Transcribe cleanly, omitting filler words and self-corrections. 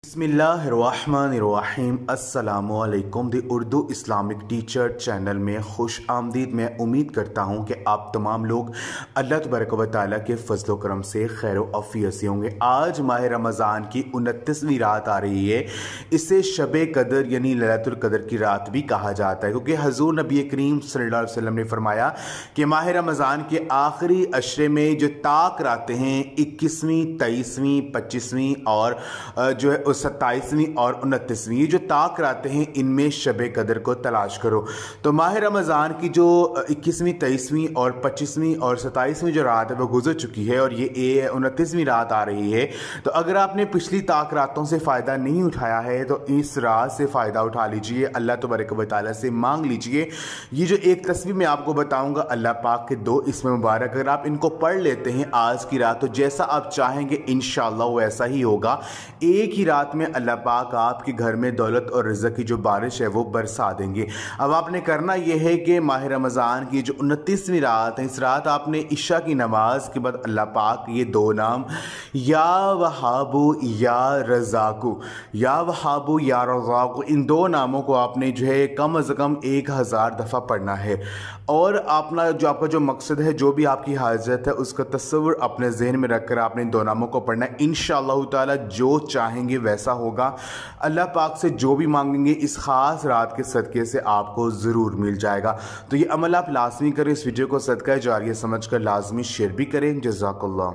बिस्मिल्लाहिर्रहमानिर्रहीम अस्सलामुअलैकुम दी Urdu Islamic teacher channel में खुश आमदीद। मैं उम्मीद करता हूँ कि आप तमाम लोग अल्लाह तबारक व तआला के फजल व करम से खैर आफियत से होंगे। आज माह रमज़ान की 29वीं रात आ रही है। इसे शब कदर यानी लैलतुल कदर की रात भी कहा जाता है, क्योंकि हजूर नबी करीम सल्लल्लाहु अलैहि वसल्लम ने फरमाया कि माह रमज़ान के आखिरी अशरे में जो ताक रातें हैं 21वीं, 23वीं, 25वीं और जो है 27वीं और 29वीं, ये जो ताक रातें हैं इनमें शब कदर को तलाश करो। तो माह रमज़ान की जो 21वीं, 23वीं और 25वीं और 27वीं जो रात है वो गुजर चुकी है और ये 29वीं रात आ रही है। तो अगर आपने पिछली ताक रातों से फ़ायदा नहीं उठाया है तो इस रात से फ़ायदा उठा लीजिए, अल्लाह तबारक व तआला से मांग लीजिए। ये जो एक तस्वीर मैं आपको बताऊँगा अल्लाह पाक के 2 इसमें मुबारक, अगर आप इनको पढ़ लेते हैं आज की रात तो जैसा आप चाहेंगे इंशाअल्लाह वैसा ही होगा। एक ही रात में अल्लाह पाक आपके घर में दौलत और रिज़्क़ की जो बारिश है वो बरसा देंगे। अब आपने करना यह है कि माह रमज़ान की जो 29वीं रात है, इस रात आपने इशा की नमाज के बाद अल्लाह पाक ये 2 नाम या वहाबू या रज़ाकू, या वहाबू या रज़ाकू, इन 2 नामों को आपने जो है कम अज़ कम 1000 दफ़ा पढ़ना है। और आपका जो मकसद है, जो भी आपकी हाजत है, उसका तस्वुर अपने जहन में रखकर आपने 2 नामों को पढ़ना है। इंशाअल्लाह ताला जो चाहेंगे वैसा होगा। अल्लाह पाक से जो भी मांगेंगे इस खास रात के सदक़े से आपको ज़रूर मिल जाएगा। तो ये अमल आप लाजमी करें। इस वीडियो को सदका जारिया समझकर लाजमी शेयर भी करें। जज़ाकल्लाह।